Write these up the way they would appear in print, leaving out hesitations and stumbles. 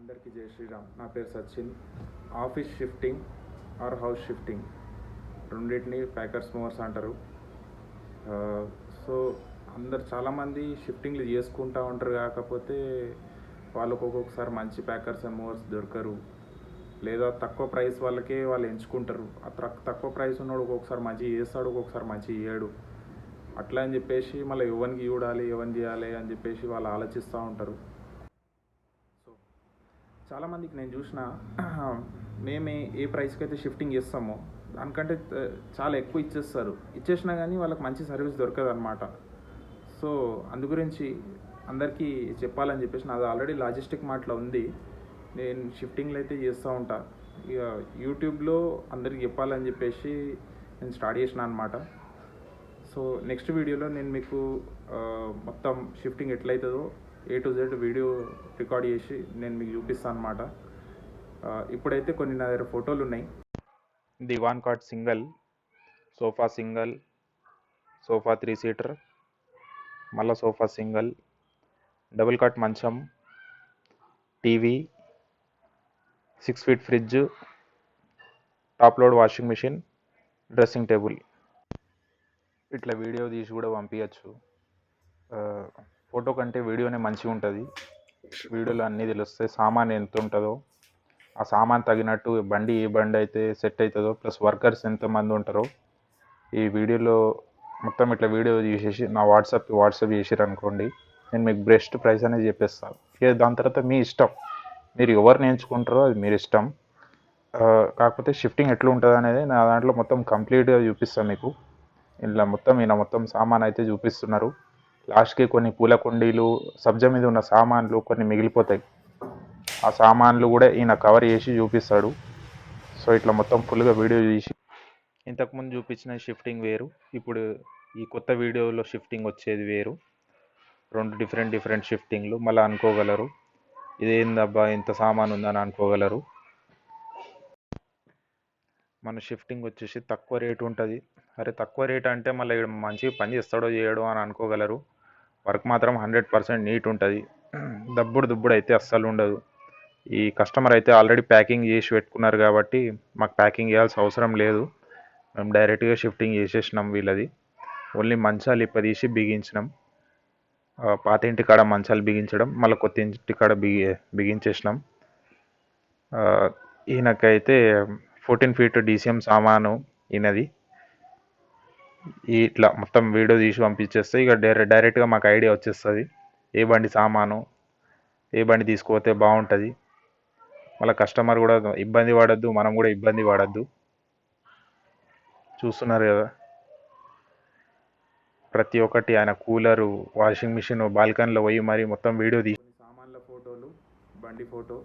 అందరికీ జై శ్రీరామ్. నా పేరు Sachin. Office shifting or house shifting రెండింటిని ప్యాకర్స్ మూవర్స్ అంటారు. సో చాలామంది షిఫ్టింగ్లు చేసుకుంటూ ఉంటారు, కాకపోతే వాళ్ళకు ఒక్కొక్కసారి మంచి ప్యాకర్స్ అండ్ మూవర్స్ దొరకరు, లేదా తక్కువ ప్రైస్ వాళ్ళకే వాళ్ళు ఎంచుకుంటారు. ఆ తక్కువ ప్రైస్ ఉన్నవాడు ఒక్కొక్కసారి మంచిగా చేస్తాడు, ఒక్కొక్కసారి మంచిగా చేయడు. అట్లా అని చెప్పేసి మళ్ళీ ఎవరికి చూడాలి, ఎవరిని చేయాలి అని చెప్పేసి వాళ్ళు ఆలోచిస్తూ ఉంటారు. సో చాలామందికి నేను చూసిన మేము ఏ ప్రైస్కి అయితే షిఫ్టింగ్ చేస్తామో దానికంటే చాలా ఎక్కువ ఇచ్చేసినా కానీ వాళ్ళకి మంచి సర్వీస్ దొరకదు అనమాట. సో అందు గురించి అందరికీ చెప్పాలని చెప్పేసి నాది ఆల్రెడీ లాజిస్టిక్ మాటలో ఉంది. నేను షిఫ్టింగ్లు అయితే చేస్తూ ఉంటా. ఇక యూట్యూబ్లో అందరికి చెప్పాలని చెప్పేసి నేను స్టార్ట్ చేసిన అనమాట. సో నెక్స్ట్ వీడియోలో నేను మీకు మొత్తం షిఫ్టింగ్ ఎట్లయితుందో A to Z video record చేసి నేను మీకు చూపిస్తాను అనమాట. ఇప్పుడైతే కొన్ని నా దగ్గర ఫోటోలు ఉన్నాయి. Divan cot single, sofa single, sofa 3 seater, మళ్ళీ సోఫా సింగిల్, డబుల్ కాట్ మంచం, TV, 6 feet fridge, top load washing machine, dressing table. ఇట్లా వీడియో తీసి కూడా పంపించచ్చు. ఫోటో కంటే వీడియోనే మంచిగా ఉంటుంది. వీడియోలో అన్నీ తెలుస్తాయి, సామాన్ ఎంత ఉంటుందో, ఆ సామాన్ తగినట్టు ఏ బండి అయితే సెట్ అవుతుందో, ప్లస్ వర్కర్స్ ఎంతమంది ఉంటారో. ఈ వీడియోలో మొత్తం ఇట్లా వీడియో తీసేసి నా వాట్సాప్ చేసారు అనుకోండి, నేను మీకు బెస్ట్ ప్రైస్ అనేది చెప్పేస్తాను. ఇక దాని తర్వాత మీ ఇష్టం, మీరు ఎవరిని ఎంచుకుంటారో అది మీరు ఇష్టం. కాకపోతే షిఫ్టింగ్ ఎట్లా ఉంటుంది అనేది నా దాంట్లో మొత్తం కంప్లీట్గా చూపిస్తాను మీకు. ఇలా మొత్తం సామాన్ అయితే చూపిస్తున్నారు. లాస్ట్కి కొన్ని పూల కుండీలు, సబ్జా మీద ఉన్న సామాన్లు కొన్ని మిగిలిపోతాయి. ఆ సామాన్లు కూడా ఈయన కవర్ చేసి చూపిస్తాడు. సో ఇట్లా మొత్తం ఫుల్గా వీడియో తీసి, ఇంతకుముందు చూపించిన షిఫ్టింగ్ వేరు, ఇప్పుడు ఈ కొత్త వీడియోలో షిఫ్టింగ్ వచ్చేది వేరు. రెండు డిఫరెంట్ షిఫ్టింగ్లు. మళ్ళీ అనుకోగలరు ఇదేందబ్బా ఇంత సామాన్ ఉందని అనుకోగలరు. మన షిఫ్టింగ్ వచ్చేసి తక్కువ రేటు ఉంటుంది. అరే తక్కువ రేట్ అంటే మళ్ళీ మంచిగా పని చేస్తాడో చేయడో అని అనుకోగలరు. వర్క్ మాత్రం 100% నీట్ ఉంటుంది. దుబ్బుడు అయితే అస్సలు ఉండదు. ఈ కస్టమర్ అయితే ఆల్రెడీ ప్యాకింగ్ చేసి పెట్టుకున్నారు కాబట్టి మాకు ప్యాకింగ్ చేయాల్సిన అవసరం లేదు. మేము డైరెక్ట్గా షిఫ్టింగ్ చేసేసినాం. వీళ్ళది ఓన్లీ మంచాలు ఇప్పదీసి బిగించినాం. పాత ఇంటి కాడ మంచాలు బిగించడం, మళ్ళీ కొత్త ఇంటి కాడ బిగించేసినాం. ఈయనకైతే 14 ఫీట్ DCM సామాను ఈయనది. ఇట్లా మొత్తం వీడియో తీసి పంపించేస్తే ఇక డైరెక్ట్గా మాకు ఐడియా వచ్చేస్తుంది ఏ బండి సామాను, ఏ బండి తీసుకుపోతే బాగుంటుంది. మళ్ళీ కస్టమర్ కూడా ఇబ్బంది పడద్దు, మనం కూడా ఇబ్బంది పడద్దు. చూస్తున్నారు కదా ప్రతి ఒక్కటి. ఆయన కూలరు, వాషింగ్ మిషన్, బాల్కనీలో పోయి మరి మొత్తం వీడియో తీసి సామాన్ల ఫోటోలు, బండి ఫోటో,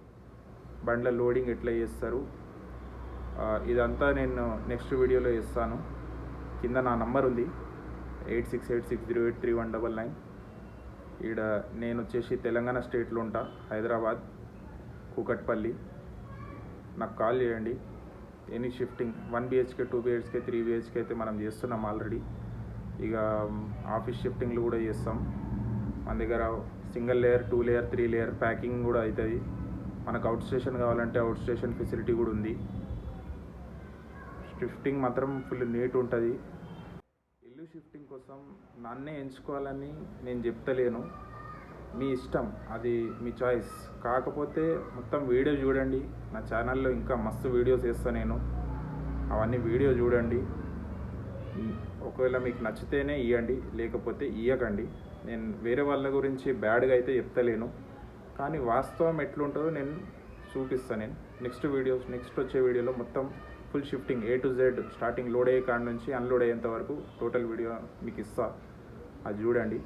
బండ్ల లోడింగ్ ఎట్లా చేస్తారు ఇదంతా నేను నెక్స్ట్ వీడియోలో ఇస్తాను. కింద నా నంబర్ ఉంది 8686083199. ఈడ నేను వచ్చేసి తెలంగాణ స్టేట్లో ఉంటా, హైదరాబాద్, కూకట్పల్లి. నాకు కాల్ చేయండి. Any shifting 1 BHK, 2 BHK, 3 BHK అయితే మనం చేస్తున్నాం ఆల్రెడీ. ఇక ఆఫీస్ షిఫ్టింగ్లు కూడా చేస్తాం. మన దగ్గర single layer, 2 layer, 3 layer packing కూడా అవుతుంది. మనకు అవుట్ స్టేషన్ కావాలంటే అవుట్ స్టేషన్ ఫెసిలిటీ కూడా ఉంది. షిఫ్టింగ్ మాత్రం ఫుల్ నీట్ ఉంటుంది. ఇల్లు షిఫ్టింగ్ కోసం నన్నే ఎంచుకోవాలని నేను చెప్తలేను, మీ ఇష్టం, అది మీ చాయిస్. కాకపోతే మొత్తం వీడియో చూడండి. నా ఛానల్లో ఇంకా మస్తు వీడియోస్ వేస్తాను నేను, అవన్నీ వీడియో చూడండి. ఒకవేళ మీకు నచ్చితేనే ఇవ్వండి, లేకపోతే ఇవ్వకండి. నేను వేరే వాళ్ళ గురించి బ్యాడ్గా అయితే చెప్తలేను, కానీ వాస్తవం ఎట్లుంటుందో నేను చూపిస్తాను. నేను నెక్స్ట్ వచ్చే వీడియోలో మొత్తం full shifting A to Z, starting load అయ్యే కాడ నుంచి అన్లోడ్ అయ్యేంత వరకు టోటల్ వీడియో మీకు ఇస్తా, అది చూడండి.